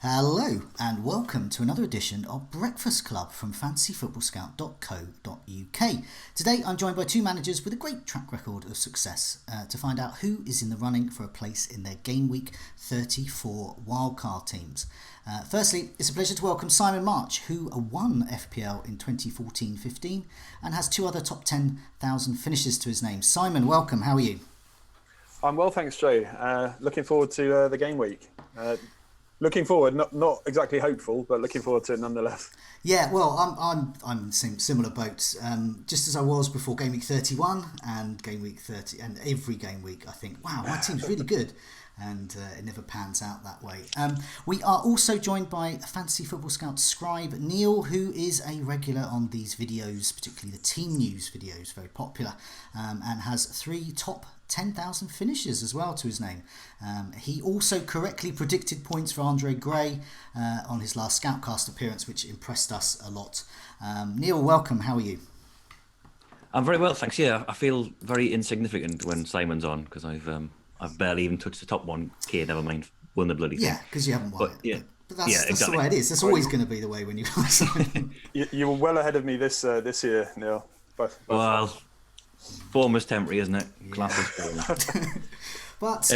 Hello and welcome to another edition of Breakfast Club from fantasyfootballscout.co.uk. Today I'm joined by two managers with a great track record of success to find out who is in the running for a place in their Gameweek 34 wildcard teams. Firstly, it's a pleasure to welcome Simon March, who won FPL in 2014-15 and has two other top 10,000 finishes to his name. Simon, welcome. How are you? I'm well, thanks, Joe. Looking forward to the game week. Looking forward, not exactly hopeful, but looking forward to it nonetheless. Yeah, well, I'm in similar boats. Just as I was before Game Week 31 and Game Week 30, and every game week, I think, wow, my team's really good, and it never pans out that way. We are also joined by Fantasy Football Scout scribe Neale, who is a regular on these videos, particularly the team news videos, very popular, and has three top 10,000 finishes as well to his name. He also correctly predicted points for Andre Gray on his last Scoutcast appearance, which impressed us a lot. Neale, welcome. How are you? I'm very well, thanks. Yeah, I feel very insignificant when Simon's on because I've barely even touched the top 1k. Never mind, won the bloody thing. Yeah, because you haven't won it. Yeah, but that's exactly. the way it is. That's always going to be the way when you guys. You were well ahead of me this year, Neil. Well, form is temporary, isn't it? Class is But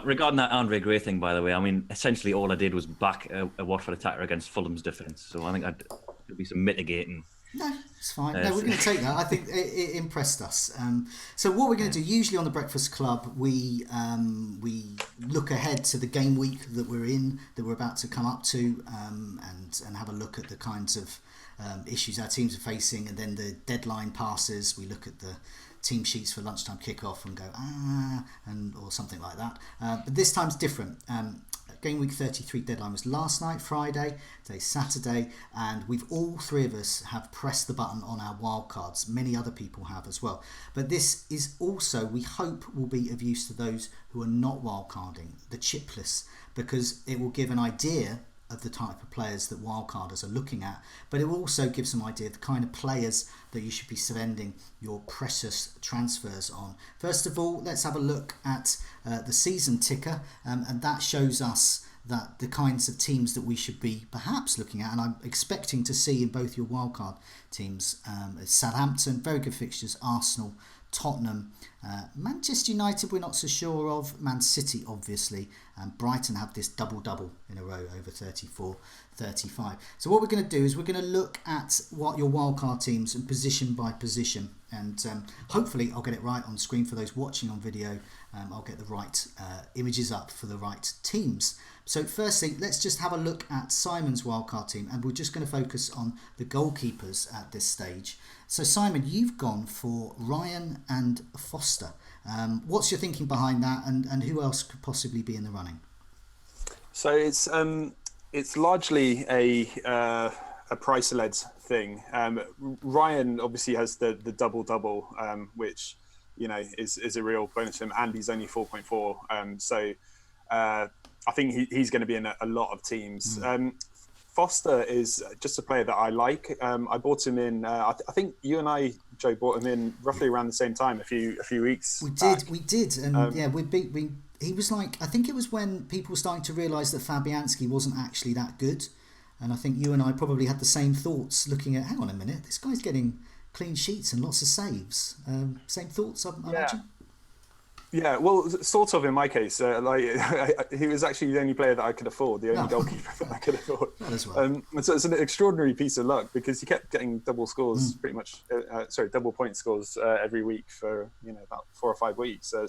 regarding that Andre Gray thing, by the way, I mean, essentially all I did was back a Watford attacker against Fulham's defence. So I think there'd be some mitigating. No, it's fine. No, we're going to take that. I think it impressed us. So what we're going to do, usually on the Breakfast Club, we look ahead to the game week that we're about to come up to, and have a look at the kinds of issues our teams are facing, and then the deadline passes. We look at the team sheets for lunchtime kickoff and go or something like that. But this time's different. Game week 33 deadline was last night, Friday. Today's Saturday, and all three of us have pressed the button on our wildcards. Many other people have as well. But this is also, we hope, will be of use to those who are not wildcarding, the chipless, because it will give an idea of the type of players that wildcarders are looking at, but it will also give some idea of the kind of players that you should be spending your precious transfers on. First of all, let's have a look at the season ticker, and that shows us that the kinds of teams that we should be perhaps looking at, and I'm expecting to see in both your wildcard teams, Southampton, very good fixtures, Arsenal, Tottenham, Manchester United we're not so sure of, Man City obviously, and Brighton have this double in a row over 34-35. So what we're going to do is we're going to look at what your wildcard teams and position by position, and hopefully I'll get it right on screen for those watching on video. I'll get the right images up for the right teams. So firstly, let's just have a look at Simon's wildcard team, and we're just going to focus on the goalkeepers at this stage. So Simon, you've gone for Ryan and Foster. What's your thinking behind that, and who else could possibly be in the running? So it's largely a price-led thing. Ryan obviously has the double, which is a real bonus for him, and he's only 4.4. So I think he's going to be in a lot of teams. Foster is just a player that I like. I bought him in. I think you and I, Joe, bought him in roughly around the same time, a few weeks. We did, and he was like, I think it was when people were starting to realise that Fabianski wasn't actually that good, and I think you and I probably had the same thoughts, looking at, hang on a minute, this guy's getting clean sheets and lots of saves. Same thoughts, I imagine. Yeah, well, sort of in my case. He was actually the only player that I could afford, the only goalkeeper that I could afford. That as well. So it's an extraordinary piece of luck because he kept getting double scores, double point scores every week for about 4 or 5 weeks. I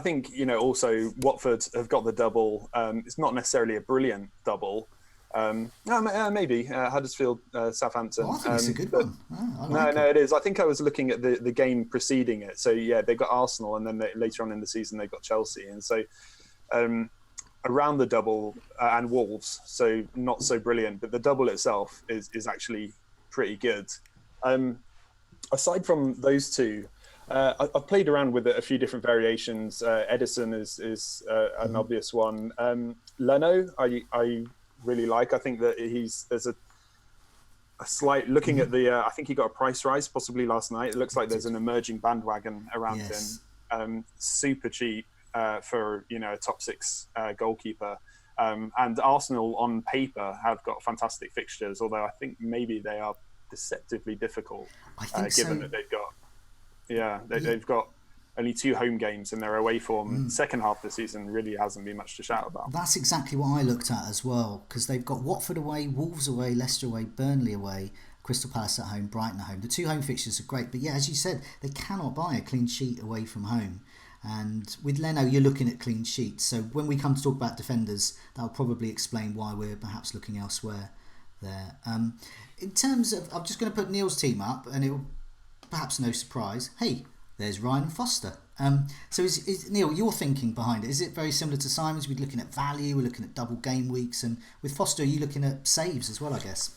think also Watford have got the double. It's not necessarily a brilliant double. Maybe Huddersfield, Southampton. I think it's a good one. No, it is. I think I was looking at the game preceding it. So yeah, they got Arsenal, and then later on in the season they got Chelsea, and so around the double and Wolves. So not so brilliant, but the double itself is actually pretty good. Aside from those two, I've played around with a few different variations. Edison is an obvious one. Leno, I really like. I think that there's a slight looking at the. I think he got a price rise possibly last night. It looks like there's an emerging bandwagon around him. Super cheap. for a top six goalkeeper. And Arsenal on paper have got fantastic fixtures, although I think maybe they are deceptively difficult. I think given so. that they've got only 2 home games, and their away form second half of the season really hasn't been much to shout about. That's exactly what I looked at as well, because they've got Watford away, Wolves away, Leicester away, Burnley away, Crystal Palace at home, Brighton at home. The 2 home fixtures are great, but yeah, as you said, they cannot buy a clean sheet away from home. And with Leno, you're looking at clean sheets. So when we come to talk about defenders, that'll probably explain why we're perhaps looking elsewhere there. In terms of, I'm just going to put Neale's team up, and it'll perhaps no surprise. Hey, there's Ryan and Foster. So is Neale, your thinking behind it, is it very similar to Simon's? We're looking at value, we're looking at double game weeks, and with Foster, are you looking at saves as well, I guess?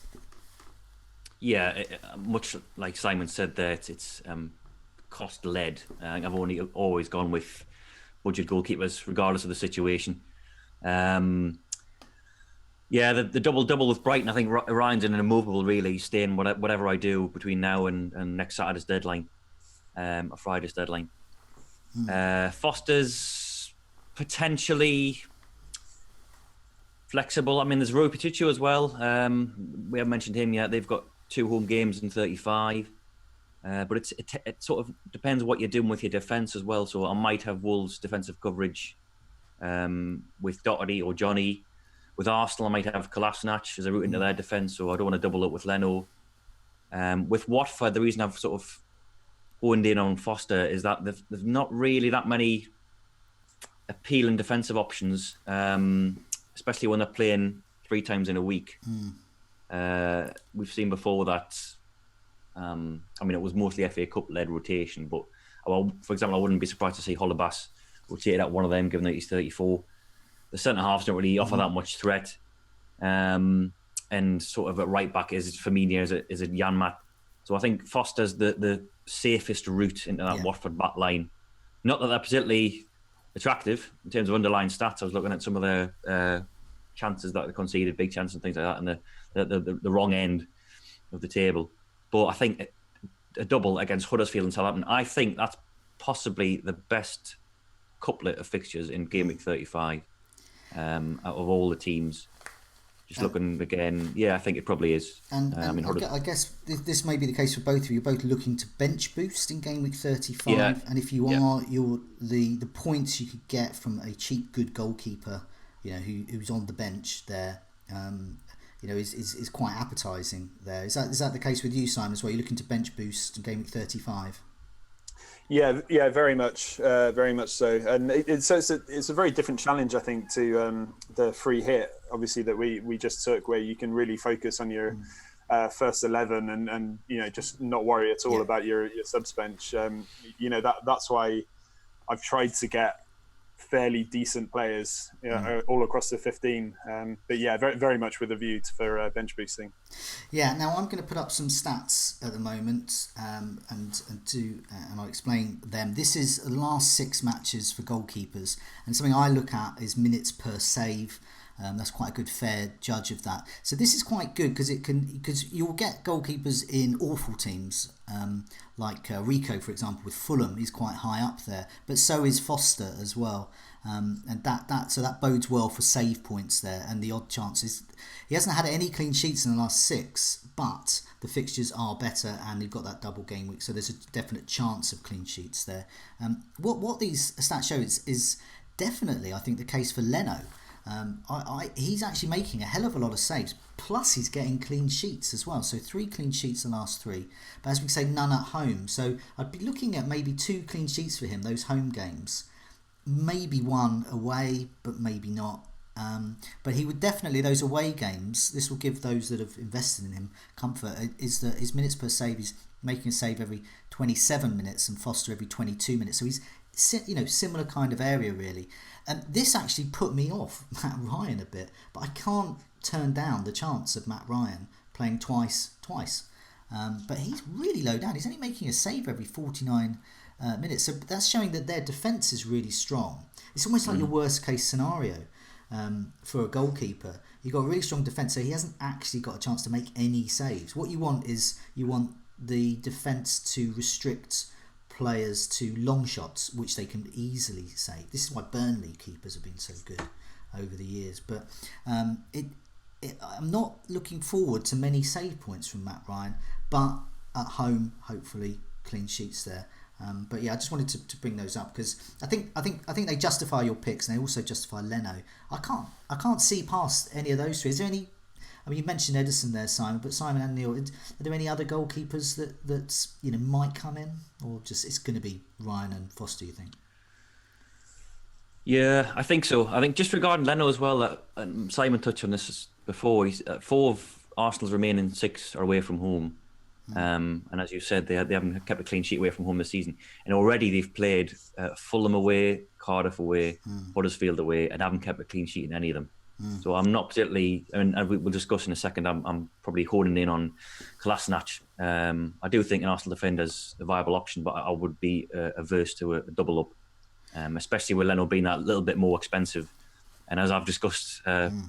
Yeah, much like Simon said there, it's cost led. I've always gone with budget goalkeepers, regardless of the situation. The double with Brighton, I think Ryan's an immovable, really, staying whatever I do between now and next Saturday's deadline, or Friday's deadline. Foster's potentially flexible. I mean, there's Roy Pachucho as well. We haven't mentioned him yet. They've got 2 home games in 35. But it sort of depends what you're doing with your defence as well. So I might have Wolves' defensive coverage with Doherty or Johnny. With Arsenal, I might have Kolasinac as a route into their defence, so I don't want to double up with Leno. With Watford, the reason I've sort of honed in on Foster is that there's not really that many appealing defensive options, especially when they're playing 3 times in a week. We've seen before that. It was mostly FA Cup-led rotation, but for example, I wouldn't be surprised to see Holebas rotated at one of them, given that he's 34. The centre halves don't really offer that much threat, and sort of at right back is Firmino, is it Janmat. So I think Foster's the safest route into that Watford back line. Not that they're particularly attractive in terms of underlying stats. I was looking at some of their chances that they conceded, big chances and things like that, and the wrong end of the table. But I think a double against Huddersfield and Southampton, I think that's possibly the best couplet of fixtures in Gameweek 35 out of all the teams. Just looking again, I think it probably is. And I guess this may be the case for both of you. You're both looking to bench boost in Gameweek 35, and if you are, the points you could get from a cheap, good goalkeeper, who's on the bench there. Is quite appetising there. Is that the case with you, Simon, as well? You're looking to bench boost in Gameweek 35? Yeah, very much so. And it's a very different challenge, I think, to the free hit, obviously, that we just took, where you can really focus on your first 11 and just not worry at all about your subs bench. That's why I've tried to get fairly decent players all across the 15, but very, very much with a view for bench boosting. Now I'm going to put up some stats at the moment, and I'll explain them. This is the last 6 matches for goalkeepers, and something I look at is minutes per save. That's quite a good fair judge of that. So this is quite good because you'll get goalkeepers in awful teams, like Rico, for example, with Fulham. He's quite high up there, but so is Foster as well. And that bodes well for save points there, and the odd chances. He hasn't had any clean sheets in the last 6, but the fixtures are better, and they've got that double game week, so there's a definite chance of clean sheets there. What these stats show is definitely, I think, the case for Leno. He's actually making a hell of a lot of saves, plus he's getting clean sheets as well. So 3 clean sheets the last 3, but as we say, none at home. So I'd be looking at maybe 2 clean sheets for him, those home games, maybe 1 away, but maybe not. But he would definitely, those away games, this will give those that have invested in him comfort, is that his minutes per save, he's making a save every 27 minutes and Foster every 22 minutes. So he's similar kind of area, really. And this actually put me off Matt Ryan a bit, but I can't turn down the chance of Matt Ryan playing twice. But he's really low down. He's only making a save every 49 minutes. So that's showing that their defence is really strong. It's almost like your worst case scenario for a goalkeeper. You've got a really strong defence, so he hasn't actually got a chance to make any saves. What you want is the defence to restrict players to long shots, which they can easily save. This is why Burnley keepers have been so good over the years. But I'm not looking forward to many save points from Matt Ryan, but at home, hopefully, clean sheets there. But yeah, I just wanted to bring those up because I think they justify your picks and they also justify Leno. I can't see past any of those three. Is there any? I mean, you mentioned Edison there, Simon, but Simon and Neale, are there any other goalkeepers that might come in, or just it's going to be Ryan and Foster? You think? Yeah, I think so. I think just regarding Leno as well, Simon touched on this before. He's 4 of Arsenal's remaining 6 are away from home. And as you said, they haven't kept a clean sheet away from home this season. And already they've played Fulham away, Cardiff away, Huddersfield away, and haven't kept a clean sheet in any of them. So I'm not particularly, and we'll discuss in a second, I'm probably honing in on Kolasinac. I do think an Arsenal defender is a viable option, but I would be averse to a double up, especially with Leno being that little bit more expensive. And as I've discussed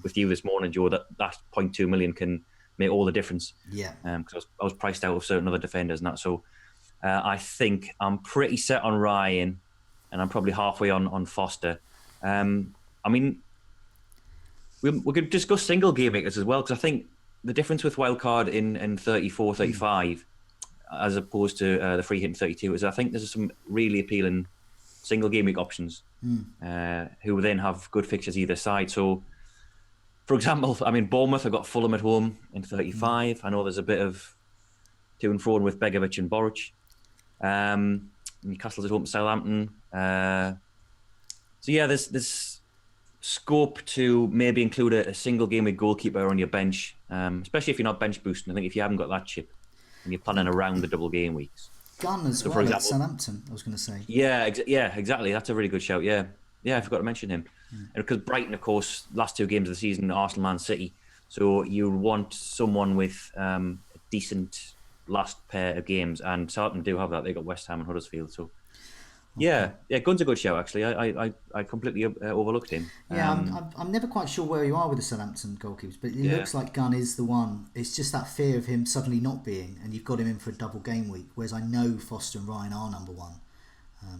with you this morning, Joe, that 0.2 million can make all the difference. Yeah. Because I was priced out of certain other defenders and that. So I think I'm pretty set on Ryan, and I'm probably halfway on Foster. I mean, we could discuss single game makers as well, because I think the difference with wildcard in 34, 35, as opposed to the free hit in 32, is I think there's some really appealing single game week options who then have good fixtures either side. So, for example, I mean, Bournemouth have got Fulham at home in 35. I know there's a bit of to and fro with Begovic and Boric. Newcastle's at home to Southampton. So yeah, there's scope to maybe include a single game with goalkeeper on your bench, especially if you're not bench boosting. I think if you haven't got that chip and you're planning around the double game weeks. Gunn as well at Southampton, I was going to say. Yeah, exactly. That's a really good shout. Yeah, I forgot to mention him. Because Brighton, of course, last 2 games of the season, Arsenal, Man City. So you want someone with a decent last pair of games, and Southampton do have that. They got West Ham and Huddersfield. So yeah, Gunn's a good show. Actually, I completely overlooked him. Yeah, I'm never quite sure where you are with the Southampton goalkeepers, but it looks like Gunn is the one. It's just that fear of him suddenly not being, and you've got him in for a double game week. Whereas I know Foster and Ryan are number 1.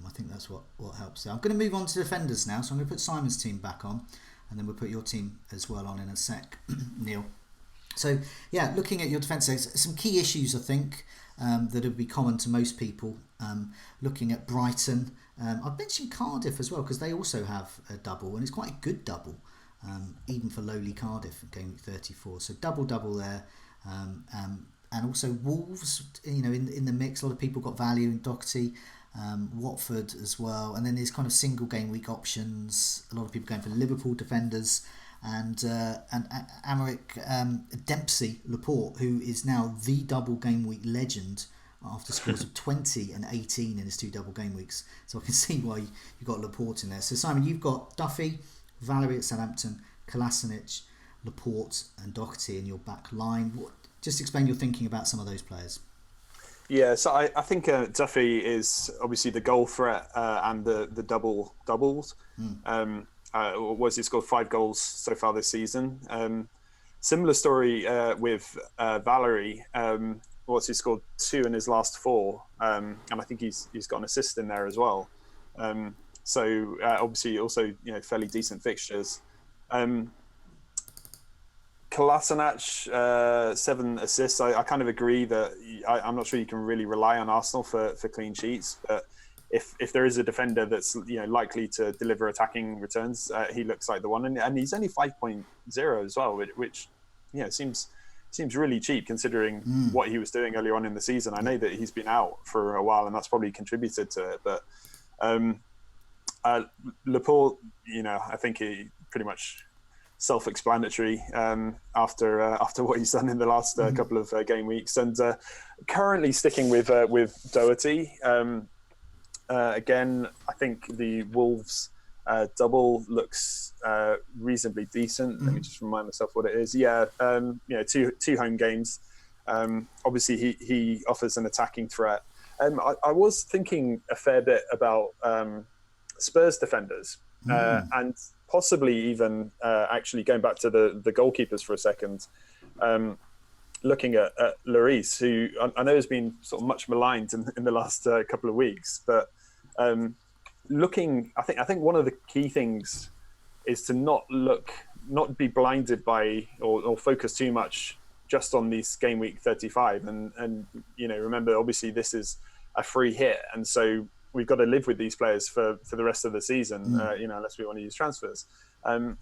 I think that's what helps. I'm going to move on to defenders now, so I'm going to put Simon's team back on, and then we'll put your team as well on in a sec, Neale. So yeah, looking at your defence, some key issues I think that would be common to most people. Looking at Brighton, I've mentioned Cardiff as well because they also have a double, and it's quite a good double, even for lowly Cardiff game week 34. So double there, and also Wolves, in the mix. A lot of people got value in Doherty. Watford as well, and then there's kind of single game week options. A lot of people going for Liverpool defenders, and Amaric Dempsey Laporte, who is now the double game week legend after scores of 20 and 18 in his 2 double game weeks. So I can see why you got Laporte in there. So Simon, you've got Duffy, Valerie at Southampton, Kolasinac, Laporte, and Doherty in your back line. Just explain your thinking about some of those players. Yeah, so I think Duffy is obviously the goal threat and the doubles. He scored 5 goals so far this season. Similar story with Valerie. He scored 2 in his last 4, and I think he's got an assist in there as well. So obviously also fairly decent fixtures. Kolasinac, 7 assists. I kind of agree that I'm not sure you can really rely on Arsenal for clean sheets, but if there is a defender that's likely to deliver attacking returns, he looks like the one, and he's only 5.0 as well, which seems really cheap considering what he was doing earlier on in the season. I know that he's been out for a while, and that's probably contributed to it, but Laporte, I think he pretty much self-explanatory after what he's done in the last couple of game weeks, and currently sticking with Doherty. Again, I think the Wolves double looks reasonably decent. Let me just remind myself what it is. Yeah, 2 home games. Obviously, he offers an attacking threat. I was thinking a fair bit about Spurs defenders and possibly even actually going back to the goalkeepers for a second. looking at Lloris, who I know has been sort of much maligned in the last couple of weeks, but I think one of the key things is to not be blinded by or focus too much just on this game week 35, and remember, obviously this is a free hit, and so we've got to live with these players for the rest of the season, unless we want to use transfers. And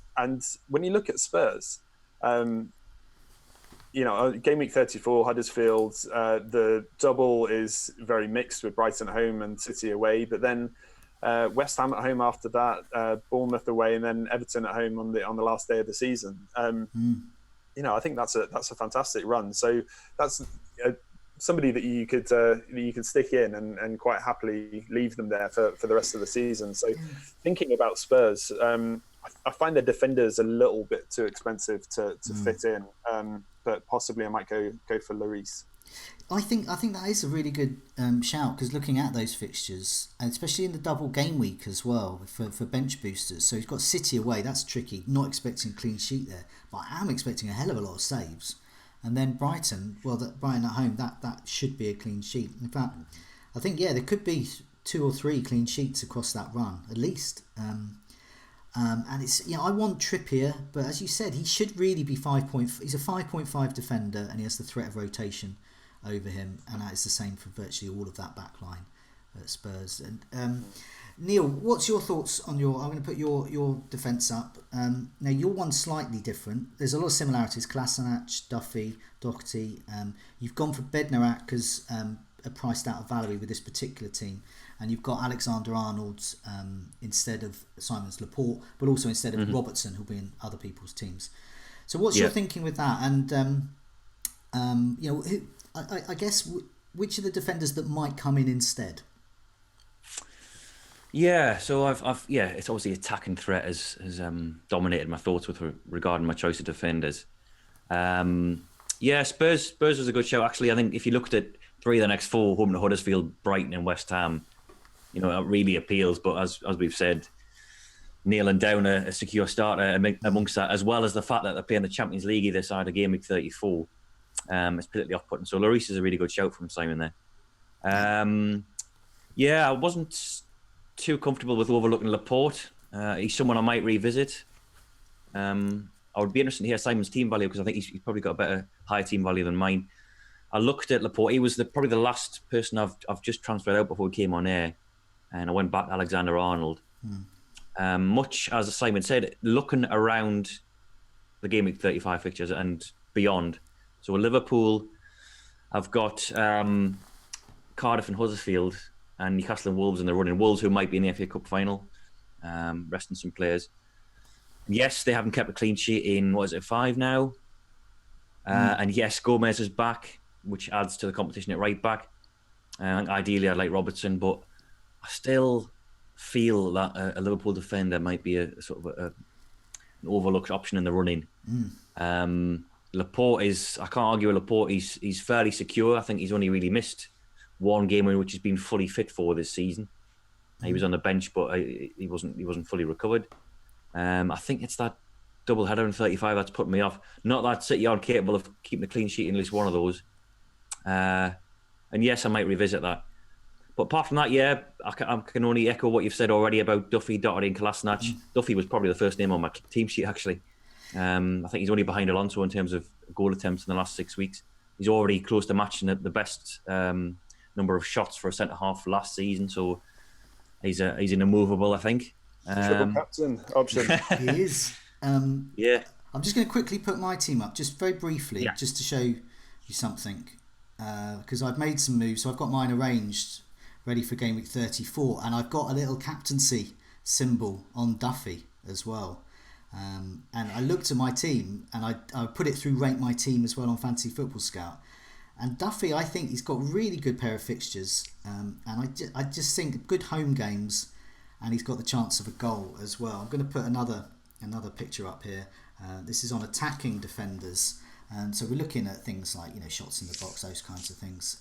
when you look at Spurs, game week 34, Huddersfield, the double is very mixed with Brighton at home and City away, but then West Ham at home after that, Bournemouth away, and then Everton at home on the last day of the season. I think that's a fantastic run. So that's somebody that you could stick in and quite happily leave them there for the rest of the season. So thinking about Spurs, I find their defenders a little bit too expensive to fit in, but possibly I might go for Lloris. I think that is a really good shout, because looking at those fixtures, and especially in the double game week as well for bench boosters. So he's got City away, that's tricky. Not expecting a clean sheet there, but I am expecting a hell of a lot of saves. And then Brighton, Brighton at home, that should be a clean sheet. In fact, I think there could be 2 or 3 clean sheets across that run at least. And it's I want Trippier, but as you said, he should really be 5. He's a 5.5 defender, and he has the threat of rotation over him, and that is the same for virtually all of that back line at Spurs. And Neil, what's your thoughts on I'm going to put your defence up. Now your one's slightly different. There's a lot of similarities. Kolasinac, Duffy, Doherty. You've gone for Bednarak because priced out of Valerie with this particular team, and you've got Alexander-Arnold instead of Simon's Laporte, but also instead of Robertson, who'll be in other people's teams. So what's your thinking with that? And I guess which are the defenders that might come in instead? Yeah, so I've it's obviously attacking threat has dominated my thoughts regarding my choice of defenders. Spurs was a good show actually. I think if you looked at 3 of the next 4, home to Huddersfield, Brighton, and West Ham, it really appeals. But as we've said, nailing down a secure starter amongst that, as well as the fact that they're playing the Champions League either side of game week 34, it's particularly off-putting. So Lloris is a really good shout from Simon there. I wasn't too comfortable with overlooking Laporte. He's someone I might revisit. I would be interested to hear Simon's team value, because I think he's probably got a higher team value than mine. I looked at Laporte. He was probably the last person I've just transferred out before we came on air, and I went back to Alexander-Arnold. Much as Simon said, looking around the game week 35 fixtures and beyond. So Liverpool, I've got Cardiff and Huddersfield, and Newcastle and Wolves in the running. Wolves, who might be in the FA Cup final, resting some players. Yes, they haven't kept a clean sheet in 5 now. And yes, Gomez is back, which adds to the competition at right back. Ideally, I'd like Robertson, but I still feel that a Liverpool defender might be a sort of an overlooked option in the running. Laporte I can't argue with Laporte. He's fairly secure. I think he's only really missed 1 game in which he's been fully fit for this season. He was on the bench, but he wasn't fully recovered. I think it's that double header in 35 that's putting me off. Not that City aren't capable of keeping a clean sheet in at least one of those. And yes, I might revisit that. But apart from that, I can only echo what you've said already about Duffy, Doherty and Kolasinac. Duffy was probably the first name on my team sheet, actually. I think he's only behind Alonso in terms of goal attempts in the last 6 weeks. He's already close to matching the best number of shots for a centre-half last season, so he's an immovable, I think. Triple captain option. He is. I'm just going to quickly put my team up, just very briefly, just to show you something, because I've made some moves. So I've got mine arranged, ready for game week 34, and I've got a little captaincy symbol on Duffy as well. And I looked at my team, and I put it through Rank My Team as well on Fantasy Football Scout. And Duffy, I think he's got a really good pair of fixtures, and I just think good home games, and he's got the chance of a goal as well. I'm going to put another picture up here. This is on attacking defenders, and so we're looking at things like shots in the box, those kinds of things.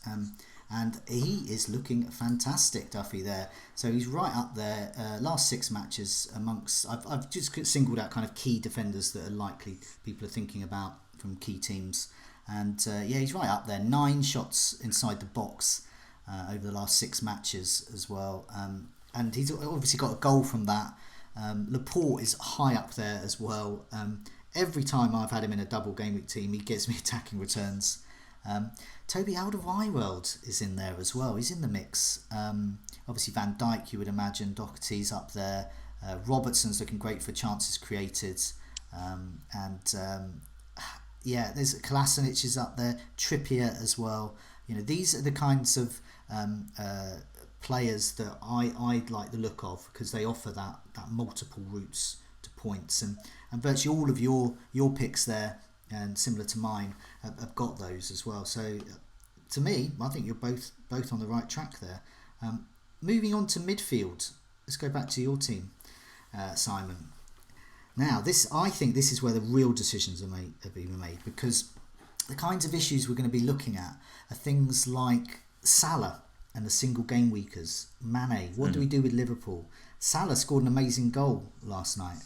And he is looking fantastic, Duffy there. So he's right up there. Last 6 matches amongst. I've just singled out kind of key defenders that are likely people are thinking about from key teams. And he's right up there. 9 shots inside the box over the last 6 matches as well. And he's obviously got a goal from that. Laporte is high up there as well. Every time I've had him in a double game week team, he gives me attacking returns. Toby Alderweireld is in there as well. He's in the mix. Obviously Van Dijk, you would imagine. Doherty's up there. Robertson's looking great for chances created. There's Kolasinac is up there. Trippier as well. These are the kinds of players that I like the look of, because they offer that multiple routes to points, and virtually all of your picks there, and similar to mine, have got those as well. So to me, I think you're both on the right track there. Moving on to midfield, let's go back to your team, Simon. Now, I think this is where the real decisions are being made, because the kinds of issues we're going to be looking at are things like Salah and the single game weekers. Mane, what do we do with Liverpool? Salah scored an amazing goal last night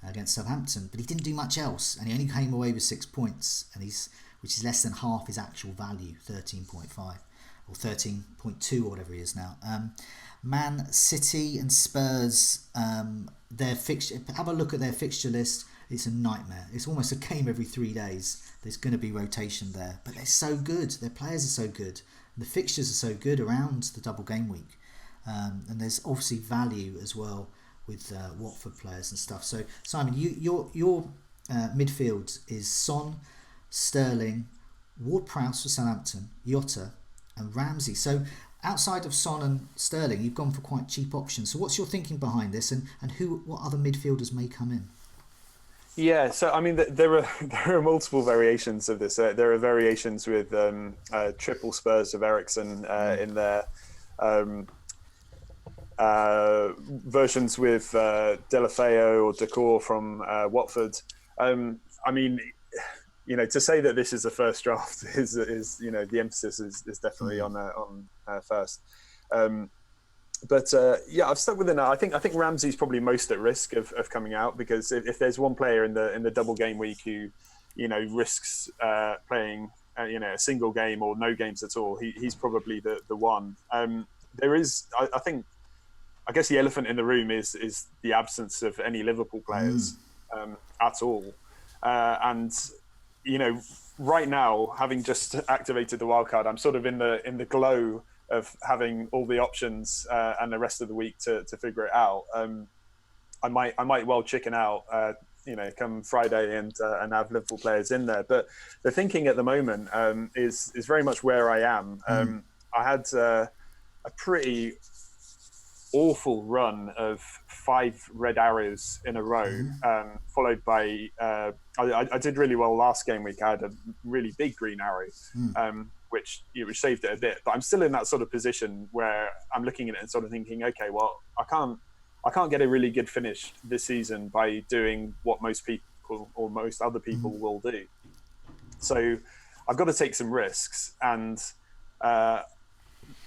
against Southampton, but he didn't do much else, and he only came away with 6 points, which is less than half his actual value, 13.5 or 13.2 or whatever he is now. Man City and Spurs, their fixture. Have a look at their fixture list. It's a nightmare. It's almost a game every 3 days. There's going to be rotation there, but they're so good. Their players are so good. The fixtures are so good around the double game week, and there's obviously value as well with Watford players and stuff. So Simon, your midfield is Son, Sterling, Ward-Prowse for Southampton, Jota, and Ramsey. So outside of Son and Sterling, you've gone for quite cheap options. So what's your thinking behind this, and what other midfielders may come in? Yeah, so I mean, there are multiple variations of this. There are variations with triple Spurs of Eriksen in there. Versions with Deulofeu or Decor from Watford. I mean, to say that this is the first draft is the emphasis is definitely on first. But I've stuck with it now. I think Ramsey's probably most at risk of coming out, because if there's one player in the double game week who risks playing a single game or no games at all, he's probably the one. There is, I guess the elephant in the room is the absence of any Liverpool players at all. And right now, having just activated the wildcard, I'm sort of in the glow of having all the options and the rest of the week to figure it out. I might well chicken out, come Friday and have Liverpool players in there. But the thinking at the moment is very much where I am. I had a pretty awful run of 5 red arrows in a row, followed by I did really well last game week. I had a really big green arrow, which saved it a bit. But I'm still in that sort of position where I'm looking at it and sort of thinking, okay, well, I can't get a really good finish this season by doing what most people or most other people will do. So I've got to take some risks, and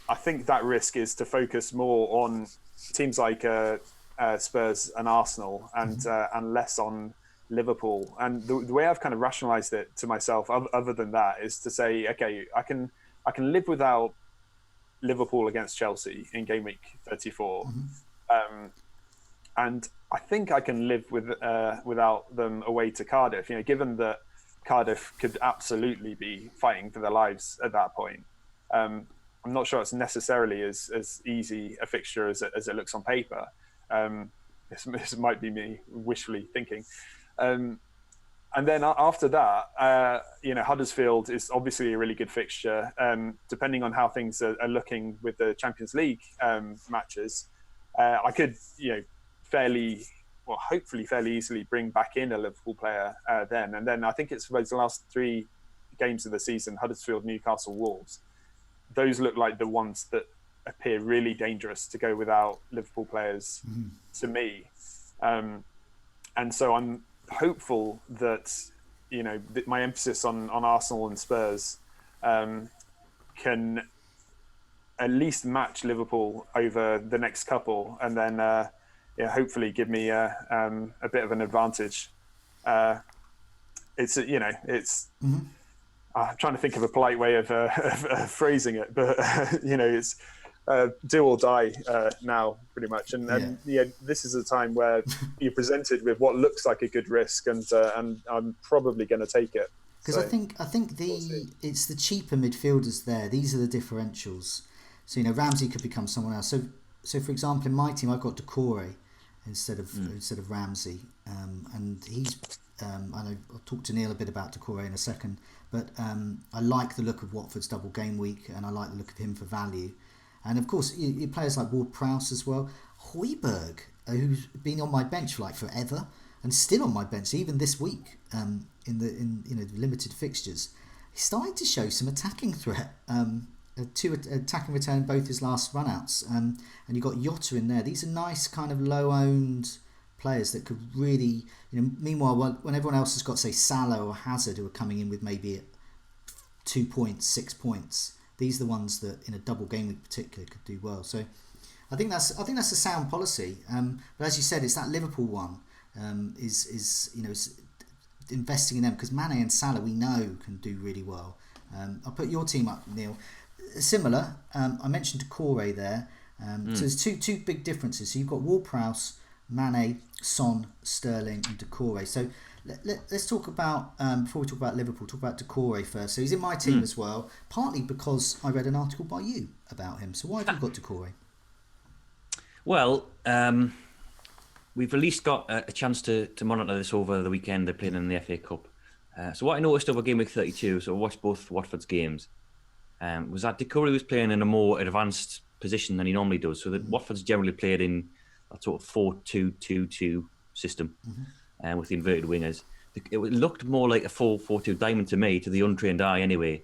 I think that risk is to focus more on teams like Spurs and Arsenal, and less on Liverpool. And the way I've kind of rationalized it to myself, other than that, is to say, okay, I can live without Liverpool against Chelsea in game week 34, and I think I can live without them away to Cardiff. Given that Cardiff could absolutely be fighting for their lives at that point. I'm not sure it's necessarily as easy a fixture as it looks on paper. This might be me wishfully thinking. And then after that, Huddersfield is obviously a really good fixture. Depending on how things are looking with the Champions League matches, I could, hopefully fairly easily bring back in a Liverpool player then. And then I think it's the last 3 games of the season, Huddersfield, Newcastle, Wolves. Those look like the ones that appear really dangerous to go without Liverpool players to me. And so I'm hopeful that, my emphasis on Arsenal and Spurs can at least match Liverpool over the next couple, and then hopefully give me a bit of an advantage. I'm trying to think of a polite way of phrasing it, but it's do or die now, pretty much. And this is a time where you're presented with what looks like a good risk, and I'm probably going to take it. Because I think it's the cheaper midfielders there. These are the differentials. So Ramsey could become someone else. So for example, in my team, I've got Decore instead of Ramsey, and he's. I know I'll talk to Neale a bit about Decore in a second, but I like the look of Watford's double game week, and I like the look of him for value. And of course, players like Ward-Prowse as well. Højbjerg, who's been on my bench for like forever, and still on my bench even this week in the limited fixtures. He's starting to show some attacking threat. 2 attacking return in both his last run-outs, and you've got Jota in there. These are nice kind of low-owned players that could really, meanwhile, when everyone else has got, say, Salah or Hazard, who are coming in with maybe 2 points, 6 points, these are the ones that in a double game week particularly could do well. So I think that's a sound policy. But as you said, it's that Liverpool one is investing in them, because Mane and Salah we know can do really well. I'll put your team up, Neale. Similar. I mentioned Decore there. So there's two big differences. So you've got Ward-Prowse, Mane, Son, Sterling, and Decore. So let's talk about, before we talk about Liverpool, talk about Decore first. So he's in my team as well, partly because I read an article by you about him. So why have you got Decore? Well, we've at least got a chance to monitor this over the weekend. They're playing in the FA Cup. So what I noticed over Game Week 32, so I watched both Watford's games, was that Decore was playing in a more advanced position than he normally does. So that Watford's generally played in that sort of 4-2-2-2 system, with the inverted wingers. It looked more like a 4-4-2 diamond to me, to the untrained eye anyway.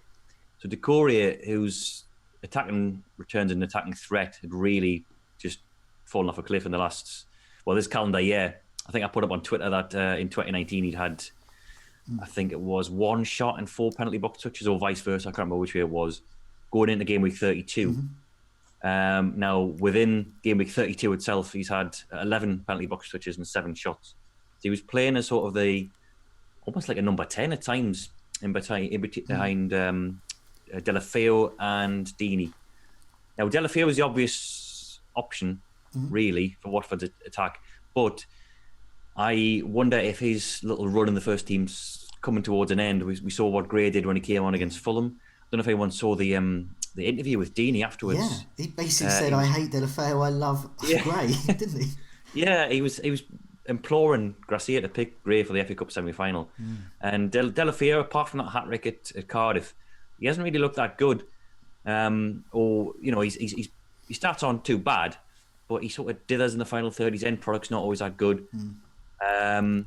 So Decore, whose attacking returns and attacking threat had really just fallen off a cliff in this calendar year. I think I put up on Twitter that in 2019 he'd had, I think it was 1 shot and 4 penalty box touches, or vice versa. I can't remember which way it was, going into Game Week 32. Now, within Game Week 32 itself, he's had 11 penalty box touches and 7 shots. So he was playing as sort of almost like a number 10 at times, behind Deulofeu and Deeney. Now, Deulofeu was the obvious option, really, for Watford's attack, but I wonder if his little run in the first team's coming towards an end. We saw what Gray did when he came on against Fulham. I don't know if anyone saw the interview with Deeney afterwards. Yeah, he basically said, "I hate Deulofeu, I love Gray," didn't he? Yeah, he was imploring Gracia to pick Gray for the FA Cup semi-final. And Deulofeu, apart from that hat-trick at Cardiff, he hasn't really looked that good. He starts on too bad, but he sort of dithers in the final third. His end product's not always that good. And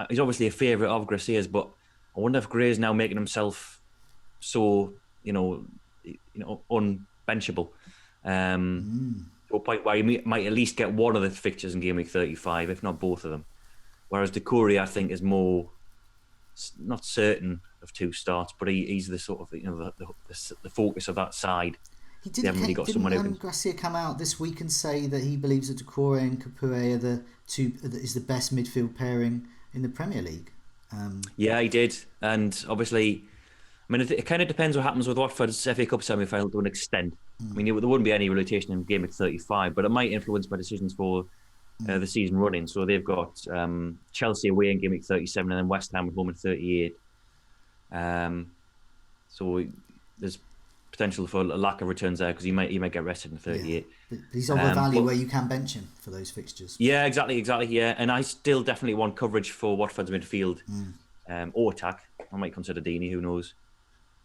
he's obviously a favourite of Gracia's, but I wonder if Gray's now making himself so, unbenchable. To a point where he might at least get one of the fixtures in Game Week 35, if not both of them. Whereas Decore, I think, is more not certain of 2 starts, but he's the sort of the focus of that side. Didn't Gracia come out this week and say that he believes that Decore and Capoue are is the best midfield pairing in the Premier League? Yeah, he did, and obviously, I mean, it kind of depends what happens with Watford's FA Cup semi-final to an extent. I mean, there wouldn't be any rotation in Game Week 35, but it might influence my decisions for the season running. So they've got Chelsea away in Game Week 37, and then West Ham at home in 38. So there's potential for a lack of returns there, because he might get rested in 38. Yeah. But he's of a value where you can bench him for those fixtures. Yeah, exactly. Yeah, and I still definitely want coverage for Watford's midfield or attack. I might consider Deeney. Who knows?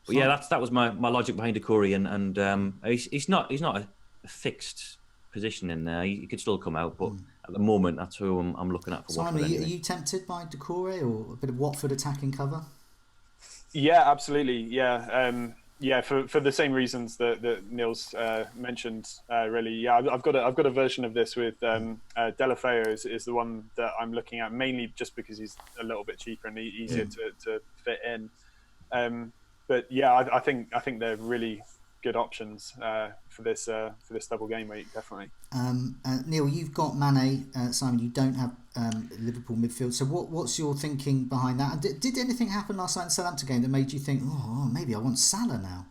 But yeah, that was my logic behind Decore, and he's not a fixed position in there. He could still come out, but at the moment, that's who I'm looking at for Simon, Watford. Anyway. Are you tempted by Decore or a bit of Watford attacking cover? Yeah, absolutely. Yeah, for the same reasons that Neale's mentioned. Really, yeah, I've got a version of this with Deulofeu is the one that I'm looking at, mainly just because he's a little bit cheaper and easier to fit in. But yeah, I think they're really good options for this double game week, definitely. Neale, you've got Mane. Simon, you don't have Liverpool midfield. So what's your thinking behind that? And did anything happen last night in the Southampton game that made you think, oh, maybe I want Salah now?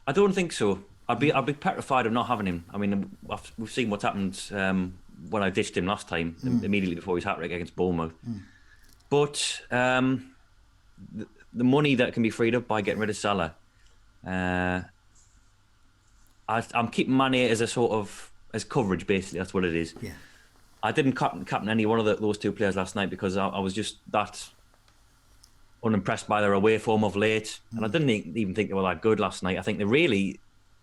I don't think so. I'd be petrified of not having him. I mean, we've seen what happened when I ditched him last time, immediately before his hat-trick against Bournemouth. But the money that can be freed up by getting rid of Salah, I'm keeping Mane as a sort of as coverage, basically. That's what it is. Yeah. I didn't captain any one of those two players last night because I was just that unimpressed by their away form of late, and I didn't even think they were that good last night. I think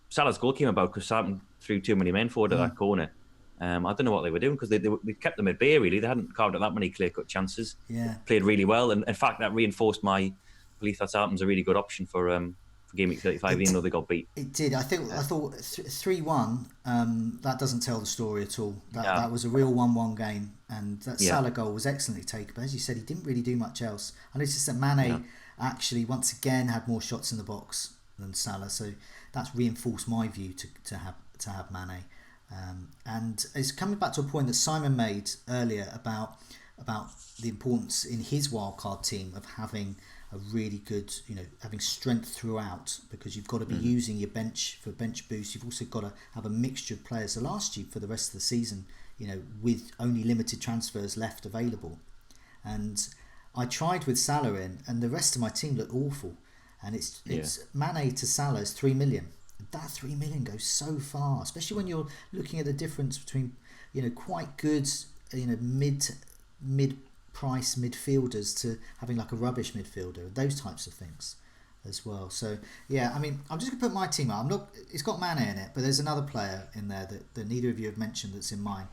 Salah's goal came about because Southampton threw too many men forward at that corner. I don't know what they were doing because they kept them at bay, really. They hadn't carved out that many clear-cut chances. Yeah. Played really well, and in fact, that reinforced my belief that Southampton's a really good option for Game Week 35, even though they got beat. It did. I thought 3-1. That doesn't tell the story at all. That was a real 1-1 game, and that Salah goal was excellently taken. But as you said, he didn't really do much else. I noticed that Mane actually once again had more shots in the box than Salah, so that's reinforced my view to have Mane. And it's coming back to a point that Simon made earlier about the importance in his wildcard team of having a really good, having strength throughout, because you've got to be using your bench for bench boost. You've also got to have a mixture of players to last you for the rest of the season, with only limited transfers left available. And I tried with Salah in, and the rest of my team looked awful. And it's Mane to Salah is 3 million. That 3 million goes so far, especially when you're looking at the difference between, quite good, mid price midfielders to having like a rubbish midfielder, those types of things as well. So I mean, I'm just gonna put my team up. It's got Mane in it, but there's another player in there that neither of you have mentioned that's in mine.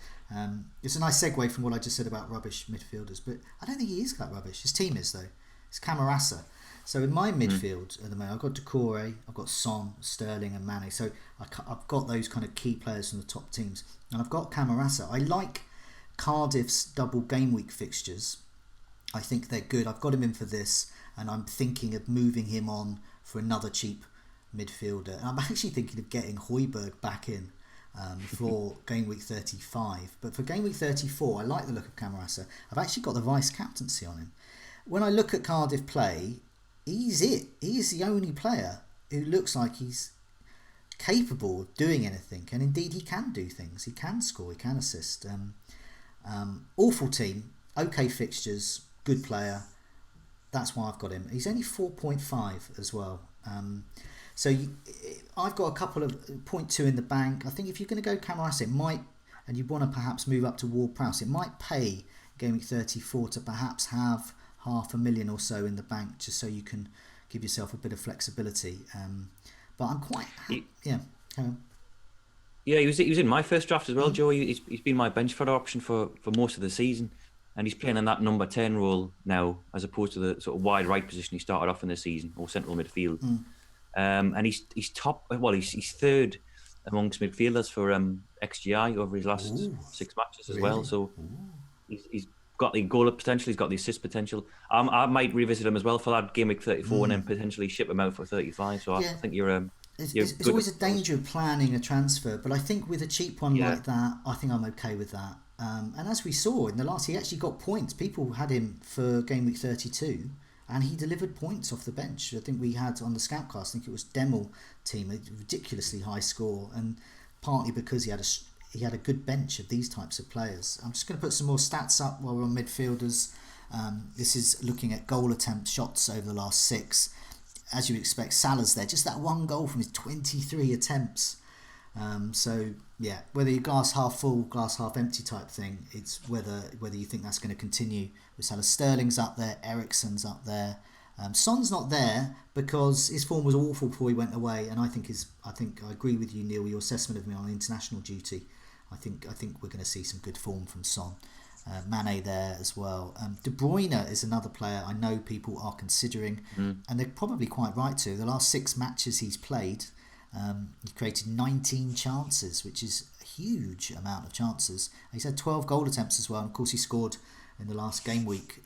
It's a nice segue from what I just said about rubbish midfielders, but I don't think he is that rubbish. His team is, though. It's Camarasa. So in my midfield at the moment, I've got Doucouré, I've got Son, Sterling and Mane. So I've got those kind of key players from the top teams. And I've got Camarasa. I like Cardiff's double game week fixtures. I think they're good. I've got him in for this, and I'm thinking of moving him on for another cheap midfielder. And I'm actually thinking of getting Højbjerg back in for game week 35. But for game week 34, I like the look of Camarasa. I've actually got the vice captaincy on him. When I look at Cardiff play, he's it. He's the only player who looks like he's capable of doing anything, and indeed he can do things. He can score, he can assist. Awful team, okay fixtures, good player. That's why I've got him. He's only 4.5 as well. I've got a couple of 0.2 in the bank. I think if you're going to go Camarasa, it might, and you want to perhaps move up to Ward-Prowse, it might pay game week 34 to perhaps have $500,000 or so in the bank, just so you can give yourself a bit of flexibility. But I'm quite happy. Carry on. Yeah, he was in my first draft as well, Joe. He's been my bench fodder option for most of the season, and he's playing in that number 10 role now, as opposed to the sort of wide right position he started off in the season, or central midfield. And he's top. Well, he's third amongst midfielders for XGI over his last 6 matches as well. So he's got the goal potential, he's got the assist potential. I might revisit him as well for that game week 34 and then potentially ship him out for 35. So I think you're it's always a danger of planning a transfer, but I think with a cheap one like that, I think I'm okay with that. And as we saw in the last, he actually got points. People had him for game week 32 and he delivered points off the bench. I think we had on the Scoutcast, I think it was Demel team, a ridiculously high score, and partly because he had a good bench of these types of players. I'm just going to put some more stats up while we're on midfielders. This is looking at goal attempt shots over the last 6. As you expect, Salah's there. Just that one goal from his 23 attempts. Whether you're glass half full, glass half empty type thing, it's whether you think that's going to continue with Salah. Sterling's up there, Eriksen's up there. Son's not there because his form was awful before he went away, and I think I agree with you, Neil, your assessment of me on international duty. I think we're going to see some good form from Son. Mane there as well. De Bruyne is another player I know people are considering, and they're probably quite right to. The last 6 matches he's played, he created 19 chances, which is a huge amount of chances. He's had 12 goal attempts as well, and of course he scored in the last game week.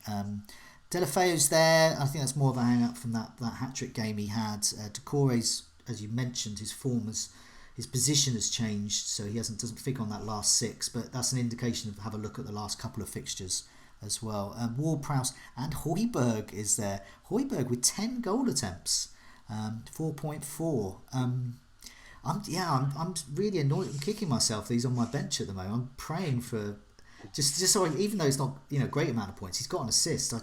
Deulofeu's there. I think that's more of a hang-up from that hat-trick game he had. Doucouré's as you mentioned, his position has changed, so he doesn't figure on that last 6. But that's an indication of have a look at the last couple of fixtures as well. Ward-Prowse and Højbjerg is there. Højbjerg with 10 goal attempts, 4.4. I'm really annoyed. I'm kicking myself that he's on my bench at the moment. I'm praying for just so even though it's not a great amount of points, he's got an assist. I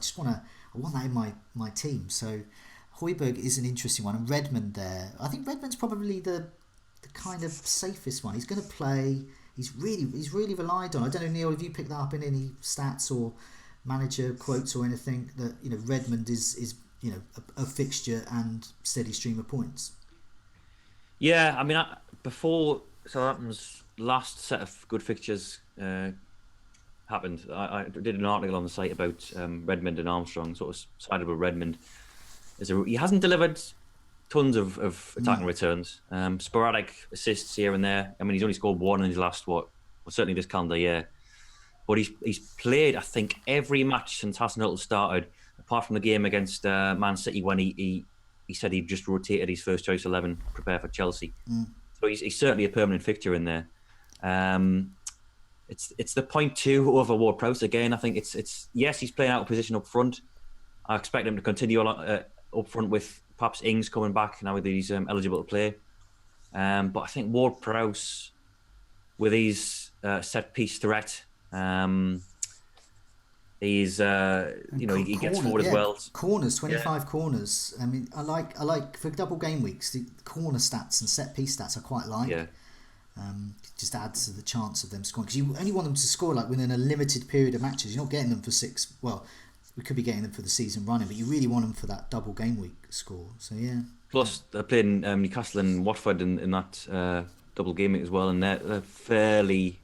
want that in my team. So Højbjerg is an interesting one, and Redmond there. I think Redmond's probably the kind of safest one. He's going to play. He's really relied on. I don't know, Neil, have you picked that up in any stats or manager quotes or anything that Redmond is a fixture and steady stream of points? Yeah, I mean, before Southampton's last set of good fixtures happened, I did an article on the site about Redmond and Armstrong, sort of sided with Redmond. He hasn't delivered tons of attacking returns, sporadic assists here and there. I mean, he's only scored 1 in his last, certainly this calendar year. But he's played, I think, every match since Hasenhüttl started, apart from the game against Man City when he said he just rotated his first choice 11, prepare for Chelsea. So he's certainly a permanent fixture in there. It's the 0.2 over Ward-Prowse again. I think it's yes, he's playing out of position up front. I expect him to continue up front with perhaps Ings coming back now that he's eligible to play. But I think Ward-Prowse with his set piece threat, he's he gets forward as well. Corners, 25 corners. I mean, I like for double game weeks the corner stats and set piece stats I quite like. Yeah. Just adds to the chance of them scoring, because you only want them to score like within a limited period of matches. You're not getting them for 6. Well, we could be getting them for the season running, but you really want them for that double game week score. So yeah. Plus, they're playing Newcastle and Watford in that double game week as well, and they're fairly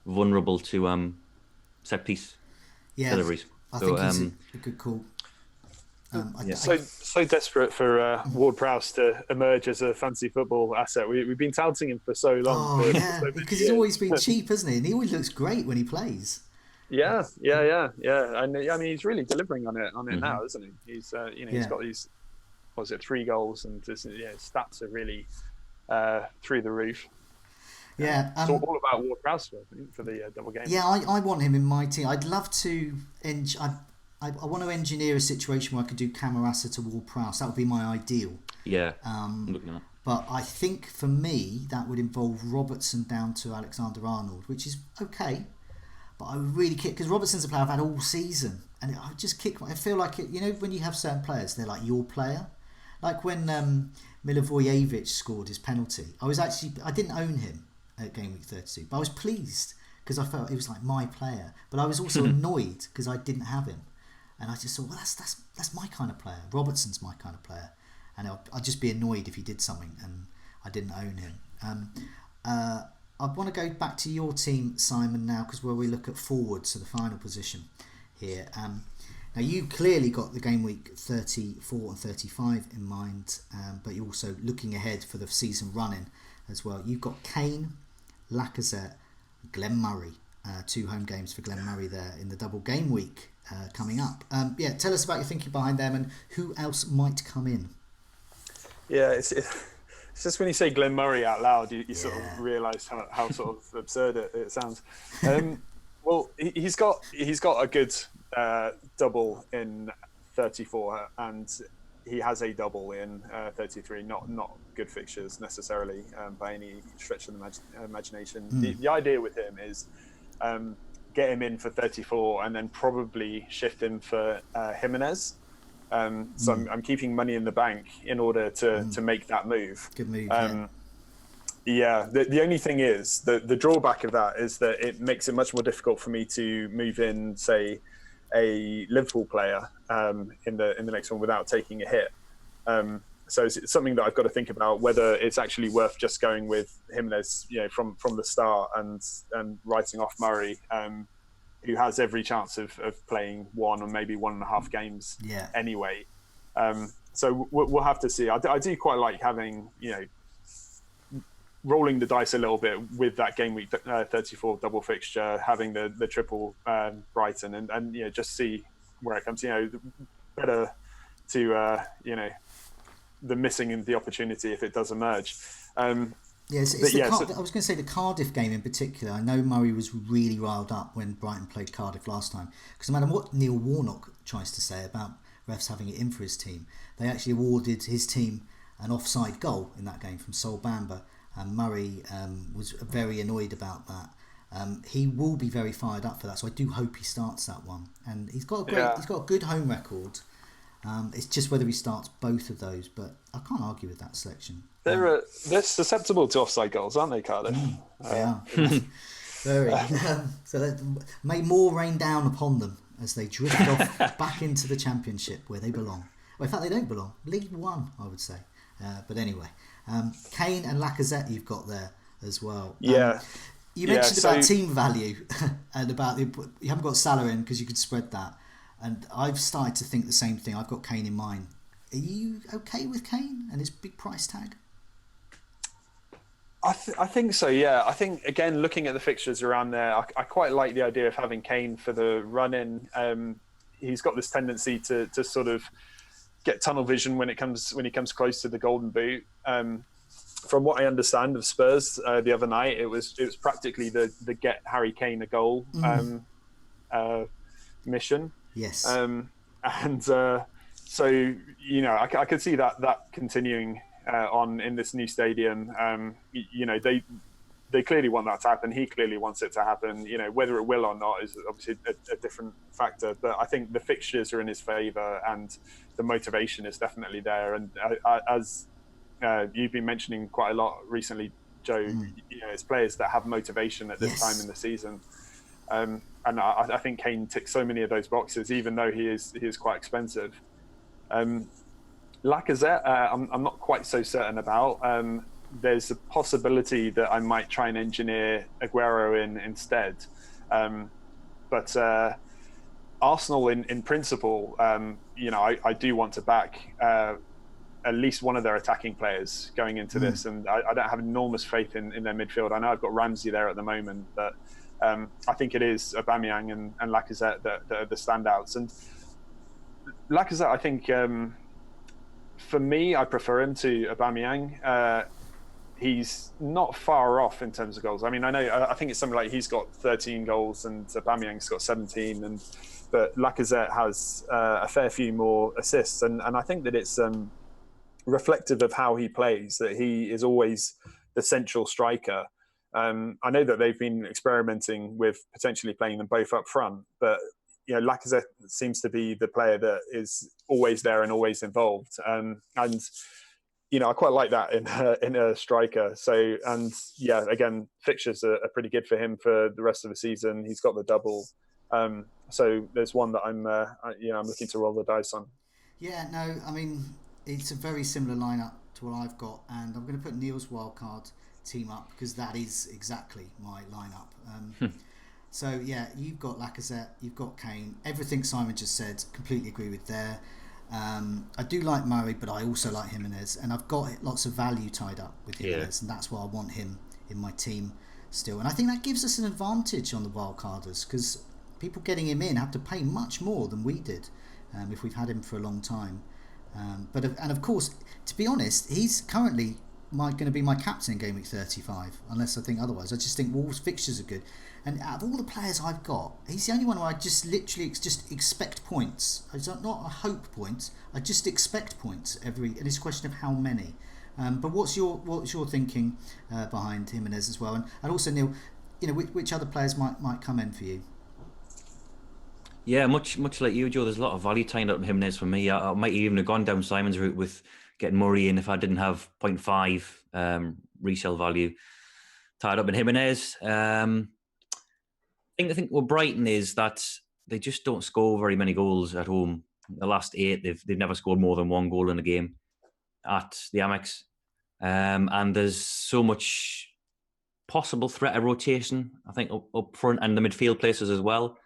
vulnerable to set piece deliveries. I think it's a good call. So desperate for Ward-Prowse to emerge as a fantasy football asset. We've been touting him for so long. Because he's always been cheap, hasn't he? And he always looks great when he plays. Yeah. And I mean, he's really delivering on it now, isn't he? He's he's got these 3 goals, and his stats are really through the roof. Yeah, it's all about Ward-Prowse for the double game. Yeah, I want him in my team. I'd love to. I want to engineer a situation where I could do Camarasa to Ward-Prowse. That would be my ideal. Yeah. Looking at. But I think for me that would involve Robertson down to Alexander-Arnold, which is okay. But I would really kick, because Robertson's a player I've had all season, and I would just kick. I feel like it. When you have certain players, they're like your player. Like when Milivojevic scored his penalty, I didn't own him at game week 32, but I was pleased because I felt it was like my player. But I was also annoyed because I didn't have him, and I just thought, well, that's my kind of player. Robertson's my kind of player, and I'd just be annoyed if he did something and I didn't own him. I want to go back to your team, Simon, now, because where we look at forwards, so the final position here. Now, you clearly got the game week 34 and 35 in mind, but you're also looking ahead for the season running as well. You've got Kane, Lacazette, Glenn Murray. 2 home games for Glenn Murray there in the double game week coming up. Tell us about your thinking behind them and who else might come in. Yeah, it's just when you say Glenn Murray out loud, you sort of realise how sort of absurd it sounds. Well, he's got a good double in 34, and he has a double in 33. Not good fixtures necessarily by any stretch of the imagination. The idea with him is get him in for 34 and then probably shift him for Jimenez. So I'm keeping money in the bank in order to make that move. Good move. The only thing is the drawback of that is that it makes it much more difficult for me to move in, say, a Liverpool player in the next one without taking a hit. So it's something that I've got to think about, whether it's actually worth just going with Jimenez, from the start and writing off Murray, who has every chance of playing 1 or maybe 1.5 games anyway. So we'll have to see. I do quite like having, rolling the dice a little bit with that game week 34 double fixture, having the triple Brighton, and just see where it comes. Better to missing in the opportunity if it does emerge. Yes, I was going to say the Cardiff game in particular. I know Murray was really riled up when Brighton played Cardiff last time, because no matter what Neil Warnock tries to say about refs having it in for his team, they actually awarded his team an offside goal in that game from Sol Bamba, and Murray was very annoyed about that. He will be very fired up for that, so I do hope he starts that one. And he's got a good home record. It's just whether he starts both of those, but I can't argue with that selection. They're susceptible to offside goals, aren't they, Cardiff? They are. Very. So may more rain down upon them as they drift off back into the Championship where they belong. Well, in fact, they don't belong. League One, I would say. But anyway, Kane and Lacazette you've got there as well. Yeah. You mentioned about team value and about you haven't got Salah in because you could spread that. And I've started to think the same thing. I've got Kane in mind. Are you okay with Kane and his big price tag? I think so, yeah. I think, again, looking at the fixtures around there, I quite like the idea of having Kane for the run-in. He's got this tendency to sort of get tunnel vision when he comes close to the Golden Boot. From what I understand of Spurs the other night, it was practically the get Harry Kane a goal mission. Yes. So, you know, I could see that continuing on in this new stadium. You know, they clearly want that to happen. He clearly wants it to happen. You know, whether it will or not is obviously a different factor. But I think the fixtures are in his favour and the motivation is definitely there. And as you've been mentioning quite a lot recently, Joe, you know, it's players that have motivation at this time in the season. And I think Kane ticks so many of those boxes, even though he is quite expensive. Lacazette, I'm not quite so certain about. There's a possibility that I might try and engineer Aguero in instead. But Arsenal, in principle, you know, I do want to back at least one of their attacking players going into this, and I don't have enormous faith in their midfield. I know I've got Ramsey there at the moment, but I think it is Aubameyang and Lacazette that are the standouts. And Lacazette, I think, for me, I prefer him to Aubameyang. He's not far off in terms of goals. I mean, I think it's something like he's got 13 goals and Aubameyang's got 17, but Lacazette has a fair few more assists, and I think that it's reflective of how he plays, that he is always the central striker. I know that they've been experimenting with potentially playing them both up front, but you know, Lacazette seems to be the player that is always there and always involved, and you know, I quite like that in a striker. So, and yeah, again, fixtures are pretty good for him for the rest of the season. He's got the double, so there's one that I'm looking to roll the dice on. Yeah, no, I mean, it's a very similar lineup to what I've got, and I'm going to put Neil's wildcard team up because that is exactly my lineup. So yeah, you've got Lacazette, you've got Kane. Everything Simon just said, completely agree with there. I do like Murray, but I also like Jimenez, and I've got lots of value tied up with Jimenez, and that's why I want him in my team still. And I think that gives us an advantage on the wildcarders because people getting him in have to pay much more than we did if we've had him for a long time. But of course, to be honest, he's currently going to be my captain in Gameweek 35, unless I think otherwise. I just think Wolves' fixtures are good. And out of all the players I've got, he's the only one where I just literally just expect points. It's not a hope point. I just expect points and it's a question of how many. But what's your thinking behind Jimenez as well? And also, Neil, you know, which other players might come in for you? Yeah, much like you, Joe. There's a lot of value tied up in Jimenez for me. I might even have gone down Simon's route with getting Murray in if I didn't have 0.5 resale value tied up in Jimenez. I think with Brighton is that they just don't score very many goals at home. The last 8, they've never scored more than 1 goal in a game at the Amex. And there's so much possible threat of rotation, I think, up front and the midfield places as well.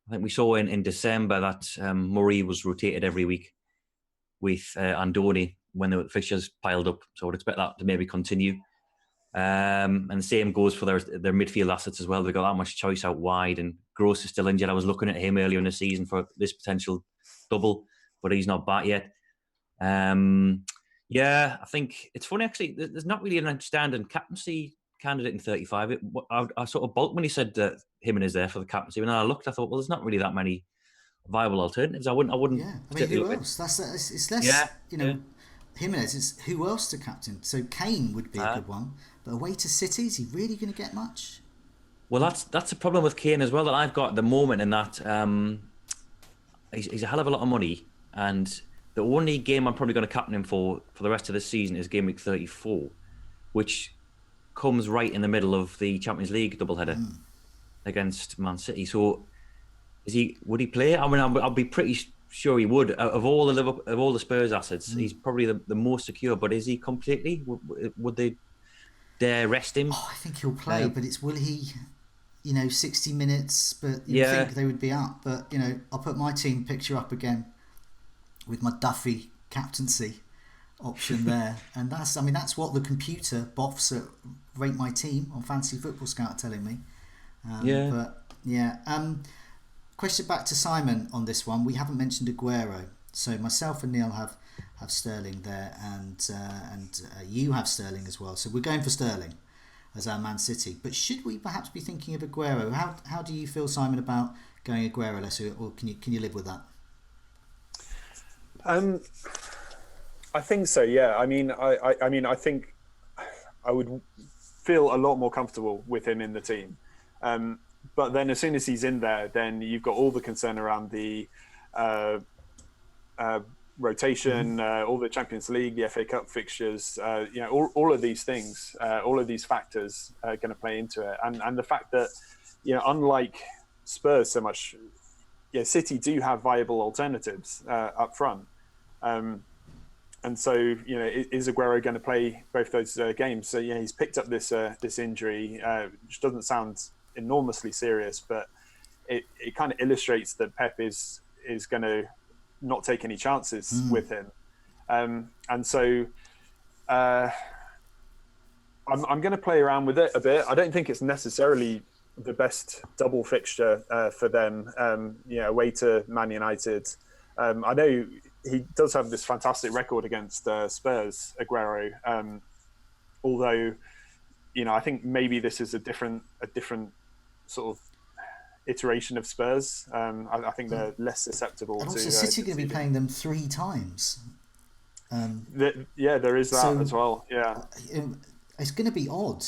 I think we saw in December that Murray was rotated every week with Andoni when the fixtures piled up. So I would expect that to maybe continue. And the same goes for their midfield assets as well. They've got that much choice out wide, and Gross is still injured. I was looking at him earlier in the season for this potential double, but he's not back yet. Yeah, I think it's funny actually. There's not really an outstanding captaincy candidate in 35. I sort of balked when he said him and his there for the captaincy. When I looked, I thought, well, there's not really that many viable alternatives. I wouldn't. Yeah, I mean, who else? It's less. Yeah, Jimenez is who else to captain? So Kane would be a good one, but away to City, is he really going to get much? Well, that's a problem with Kane as well that I've got at the moment. In that he's a hell of a lot of money, and the only game I'm probably going to captain him for the rest of the season is Gameweek 34, which comes right in the middle of the Champions League doubleheader against Man City. So, would he play? I mean, I'll be pretty sure he would. Of all the Spurs assets, he's probably the most secure. But is he completely? Would they dare rest him? Oh, I think he'll play, but will he? 60 minutes. But you think they would be up. But I'll put my team picture up again with my Duffy captaincy option there, and that's what the computer boffs at Rate My Team on Fantasy Football Scout are telling me. Question back to Simon on this one. We haven't mentioned Aguero, so myself and Neil have Sterling there, and you have Sterling as well. So we're going for Sterling as our Man City. But should we perhaps be thinking of Aguero? How do you feel, Simon, about going Aguero, or can you live with that? I think so. Yeah. I mean, I think I would feel a lot more comfortable with him in the team. But then as soon as he's in there, then you've got all the concern around the rotation, all the Champions League, the FA Cup fixtures, all of these things, all of these factors are going to play into it. And the fact that, unlike Spurs so much, City do have viable alternatives up front. And so, is Aguero going to play both those games? So, he's picked up this injury, which doesn't sound enormously serious, but it kind of illustrates that Pep is going to not take any chances with him. And so I'm going to play around with it a bit. I don't think it's necessarily the best double fixture for them, away to Man United. I know he does have this fantastic record against Spurs, Aguero. Although, I think maybe this is a different sort of iteration of Spurs. I think they're less susceptible to. And also, City are going to be playing them 3 times. There is that as well. Yeah, it's going to be odd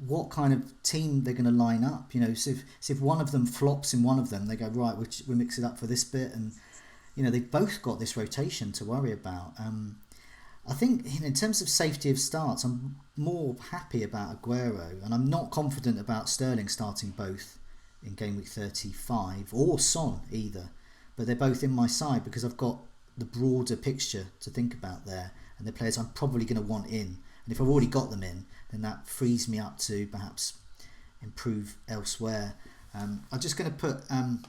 what kind of team they're going to line up. So if one of them flops in one of them, they go, right, we mix it up for this bit, and they've both got this rotation to worry about. I think in terms of safety of starts, I'm more happy about Aguero, and I'm not confident about Sterling starting both in Game Week 35 or Son either. But they're both in my side because I've got the broader picture to think about there, and the players I'm probably going to want in. And if I've already got them in, then that frees me up to perhaps improve elsewhere. I'm just going to put some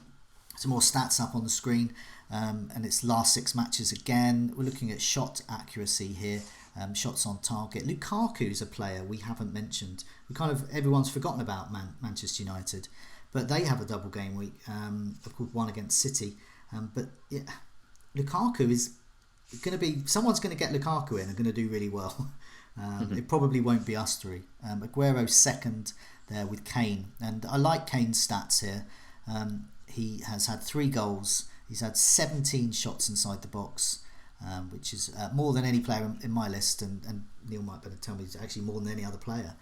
more stats up on the screen. And it's last 6 matches again. We're looking at shot accuracy here, shots on target. Lukaku's a player we haven't mentioned. Everyone's forgotten about Manchester United, but they have a double game week, of course, one against City. Lukaku is going to be, someone's going to get Lukaku in and going to do really well. It probably won't be us 3. Aguero's second there with Kane, and I like Kane's stats here. He has had 3 goals. He's had 17 shots inside the box, which is more than any player in my list, and Neil might better tell me it's actually more than any other player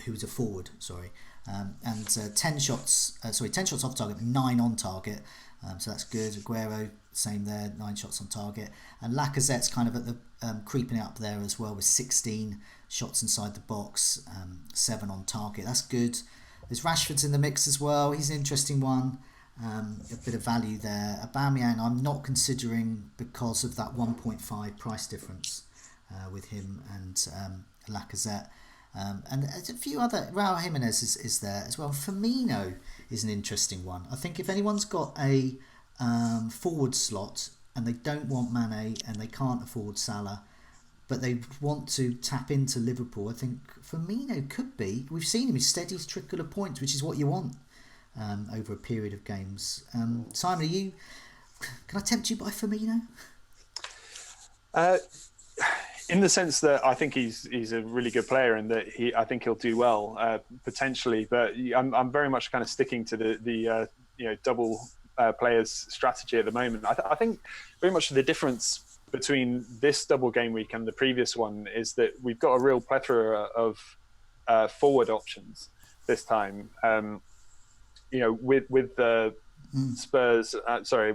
who's a forward. And 10 shots off target, 9 on target. So that's good. Aguero, same there, 9 shots on target, and Lacazette's kind of at the creeping up there as well with 16 shots inside the box, 7 on target. That's good. There's Rashford's in the mix as well. He's an interesting one. A bit of value there. Aubameyang I'm not considering because of that 1.5 price difference with him and Lacazette. And a few other. Raul Jimenez is there as well. Firmino is an interesting one. I think if anyone's got a forward slot and they don't want Mane and they can't afford Salah, but they want to tap into Liverpool, I think Firmino could be. We've seen him, his steady trickle of points, which is what you want over a period of games. Simon, can I tempt you by Firmino? in the sense that I think he's a really good player and that I think he'll do well potentially. But I'm very much kind of sticking to the double players strategy at the moment. I think very much the difference between this double game week and the previous one is that we've got a real plethora of forward options this time. With the Spurs,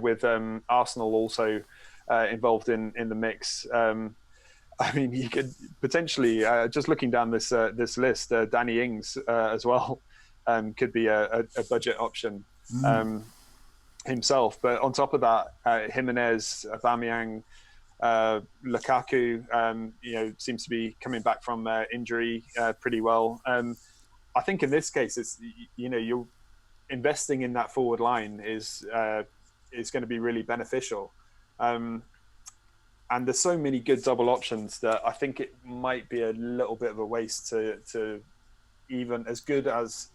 with Arsenal also involved in the mix. I mean, you could potentially just looking down this list, Danny Ings as well could be a budget option himself. But on top of that, Jimenez, Aubameyang, Lukaku, seems to be coming back from injury pretty well. I think in this case, it's you're investing in that forward line is going to be really beneficial. And there's so many good double options that I think it might be a little bit of a waste to even as good as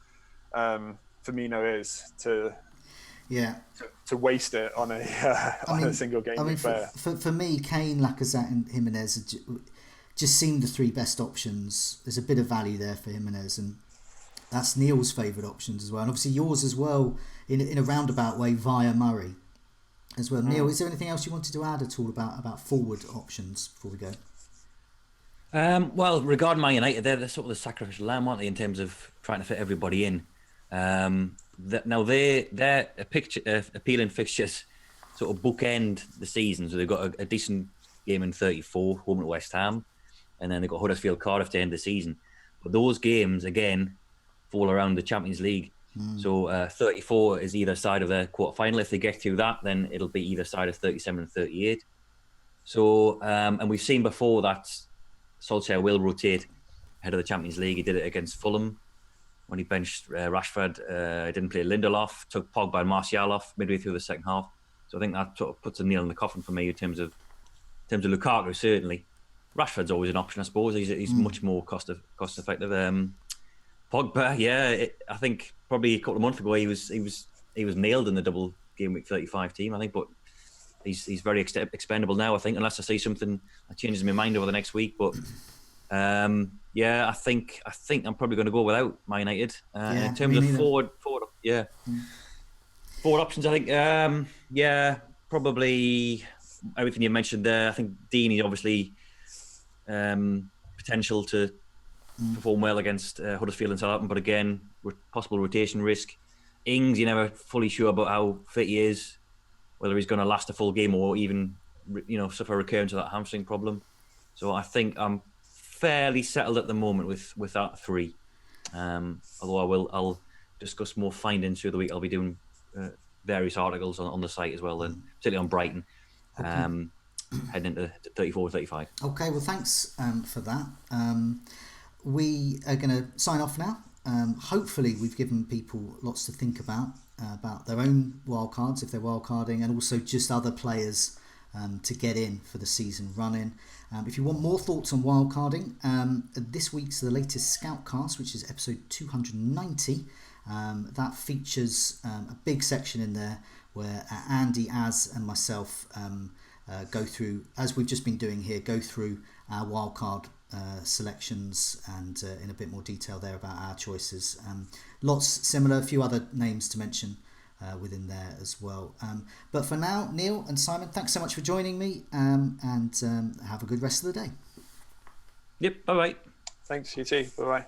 Firmino is to waste it on a single game. I mean, for me, Kane, Lacazette, and Jimenez just seem the three best options. There's a bit of value there for Jimenez, and that's Neil's favourite options as well, and obviously yours as well in a roundabout way via Murray as well. Neil, is there anything else you wanted to add at all about forward options before we go? Well, regarding Man United, they're sort of the sacrificial lamb, aren't they, in terms of trying to fit everybody in. Now they're appealing fixtures sort of bookend the season, so they've got a decent game in 34, home at West Ham, and then they've got Huddersfield, Cardiff to end the season. But those games again fall around the Champions League. So 34 is either side of the quarter-final. If they get through that, then it'll be either side of 37 and 38. So, and we've seen before that Solskjaer will rotate ahead of the Champions League. He did it against Fulham when he benched Rashford. Didn't play Lindelof, took Pogba and Martial off midway through the second half. So I think that sort of puts a nail in the coffin for me in terms of Lukaku, certainly. Rashford's always an option, I suppose. He's much more cost effective. Pogba, I think probably a couple of months ago he was nailed in the double game week 35 team, I think, but he's very expendable now, I think, unless I say something that changes my mind over the next week. But I think I'm probably going to go without Man United in terms of forward options. I think probably everything you mentioned there. I think Dean is obviously potential to perform well against Huddersfield and Southampton, but again, possible rotation risk. Ings, you're never fully sure about how fit he is, whether he's going to last a full game or even suffer a recurrence of that hamstring problem. So I think I'm fairly settled at the moment with that three. Although I'll discuss more findings through the week. I'll be doing various articles on the site as well, and particularly on Brighton. Okay. Heading into 34, 35. Okay, well, thanks for that. We are going to sign off now. Hopefully we've given people lots to think about their own wildcards if they're wildcarding, and also just other players to get in for the season run-in. If you want more thoughts on wildcarding, this week's the latest Scoutcast, which is episode 290. That features a big section in there where Andy, Az and myself go through, as we've just been doing here, go through our wildcard selections and in a bit more detail there about our choices. Lots similar, a few other names to mention within there as well. But for now, Neil and Simon, thanks so much for joining me, and have a good rest of the day. Yep, bye-bye. Thanks, you too. Bye-bye.